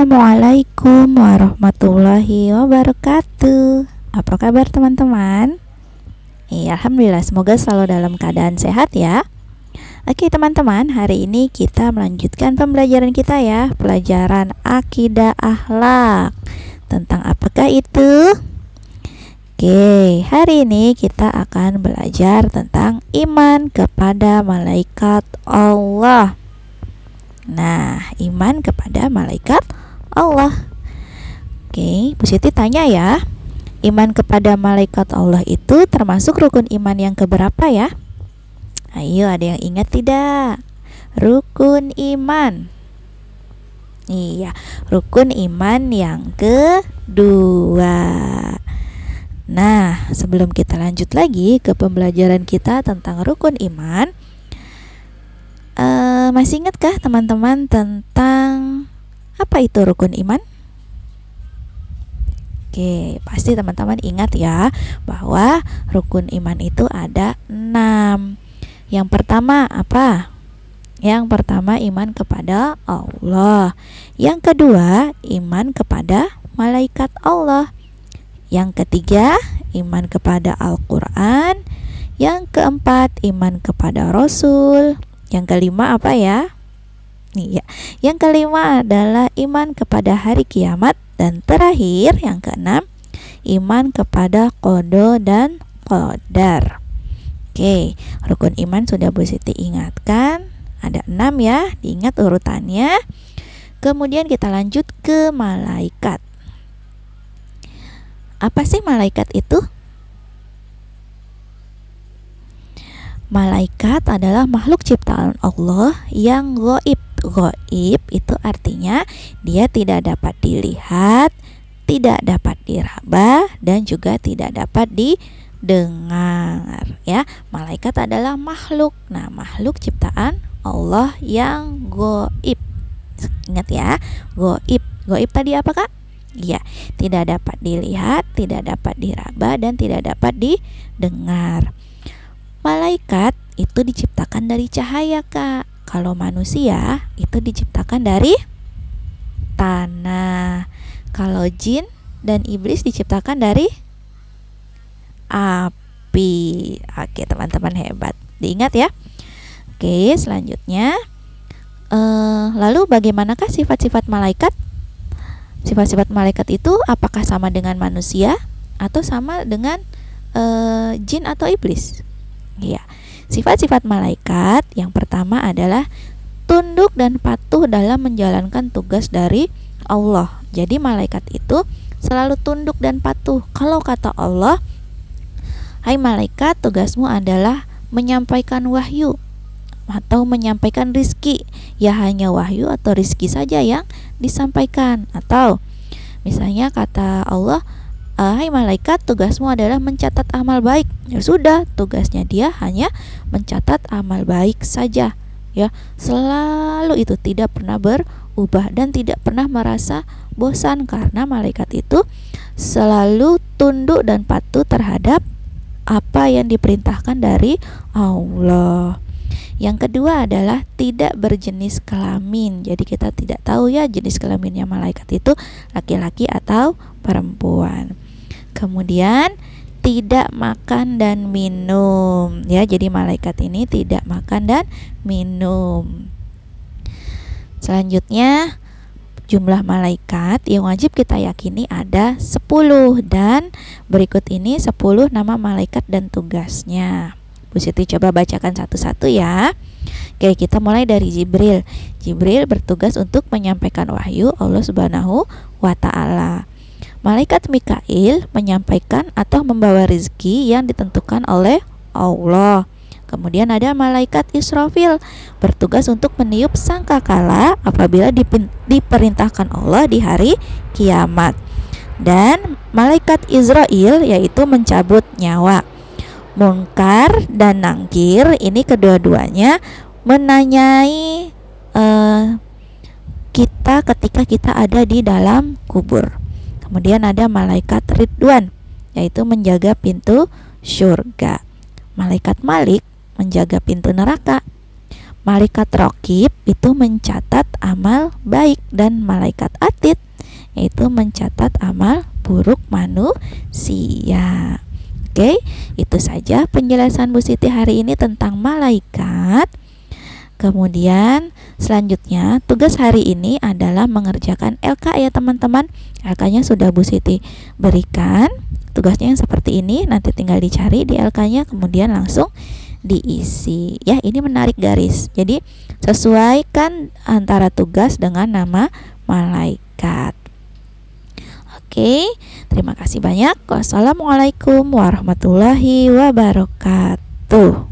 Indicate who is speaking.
Speaker 1: Assalamualaikum warahmatullahi wabarakatuh. Apa kabar teman-teman? Alhamdulillah, semoga selalu dalam keadaan sehat ya. Oke teman-teman, hari ini kita melanjutkan pembelajaran kita ya, pelajaran akidah akhlak. Tentang apakah itu? Oke, hari ini kita akan belajar tentang iman kepada malaikat Allah. Nah, iman kepada malaikat Allah. Oke, Bu Siti tanya ya, iman kepada malaikat Allah itu termasuk rukun iman yang keberapa ya? Ayo, ada yang ingat tidak? Rukun iman. Iya, rukun iman yang kedua. Nah, sebelum kita lanjut lagi ke pembelajaran kita tentang rukun iman, masih ingatkah teman-teman tentang apa itu rukun iman? Oke, pasti teman-teman ingat ya bahwa rukun iman itu ada 6. Yang pertama apa? Yang pertama iman kepada Allah. Yang kedua iman kepada malaikat Allah. Yang ketiga iman kepada Al-Quran. Yang keempat iman kepada Rasul. Yang kelima apa ya? Iya. Yang kelima adalah iman kepada hari kiamat. Dan terakhir yang keenam iman kepada qada dan qadar. Oke, rukun iman sudah Bu Siti ingatkan. Ada 6 ya, diingat urutannya. Kemudian kita lanjut ke malaikat. Apa sih malaikat itu? Malaikat adalah makhluk ciptaan Allah yang gaib. Gaib itu artinya dia tidak dapat dilihat, tidak dapat diraba, dan juga tidak dapat didengar ya. Malaikat adalah makhluk. Nah, makhluk ciptaan Allah yang gaib. Ingat ya, gaib. Gaib tadi apa Kak? Iya, tidak dapat dilihat, tidak dapat diraba, dan tidak dapat didengar. Malaikat itu diciptakan dari cahaya Kak. Kalau manusia itu diciptakan dari tanah. Kalau jin dan iblis diciptakan dari api. Oke teman-teman, hebat, diingat ya. Oke, selanjutnya lalu bagaimanakah sifat-sifat malaikat? Sifat-sifat malaikat itu apakah sama dengan manusia atau sama dengan jin atau iblis? Iya. Sifat-sifat malaikat yang pertama adalah tunduk dan patuh dalam menjalankan tugas dari Allah. Jadi malaikat itu selalu tunduk dan patuh. Kalau kata Allah, "Hai malaikat, tugasmu adalah menyampaikan wahyu atau menyampaikan rizki." Ya, hanya wahyu atau rizki saja yang disampaikan. Atau misalnya kata Allah, "Hai malaikat, tugasmu adalah mencatat amal baik." Ya sudah, tugasnya dia hanya mencatat amal baik saja ya. Selalu itu, tidak pernah berubah dan tidak pernah merasa bosan karena malaikat itu selalu tunduk dan patuh terhadap apa yang diperintahkan dari Allah. Yang kedua adalah tidak berjenis kelamin. Jadi kita tidak tahu ya jenis kelaminnya malaikat itu laki-laki atau perempuan. Kemudian tidak makan dan minum ya. Jadi malaikat ini tidak makan dan minum. Selanjutnya jumlah malaikat yang wajib kita yakini ada 10. Dan berikut ini 10 nama malaikat dan tugasnya. Bu Siti coba bacakan satu-satu ya. Oke, kita mulai dari Jibril. Jibril bertugas untuk menyampaikan wahyu Allah Subhanahu wa ta'ala. Malaikat Mikail menyampaikan atau membawa rezeki yang ditentukan oleh Allah. Kemudian ada malaikat Israfil, bertugas untuk meniup sangkakala apabila diperintahkan Allah di hari kiamat. Dan malaikat Israel yaitu mencabut nyawa. Munkar dan Nangkir ini kedua-duanya menanyai kita ketika kita ada di dalam kubur. Kemudian ada malaikat Ridwan, yaitu menjaga pintu surga. Malaikat Malik menjaga pintu neraka. malaikat raqib itu mencatat amal baik dan malaikat atid yaitu mencatat amal buruk manusia. Oke, itu saja penjelasan Bu Siti hari ini tentang malaikat. Kemudian selanjutnya tugas hari ini adalah mengerjakan LK ya teman-teman. LK-nya sudah Bu Siti berikan. Tugasnya yang seperti ini, nanti tinggal dicari di LK-nya kemudian langsung diisi. Ya, ini menarik garis. Jadi sesuaikan antara tugas dengan nama malaikat. Oke, terima kasih banyak. Wassalamualaikum warahmatullahi wabarakatuh.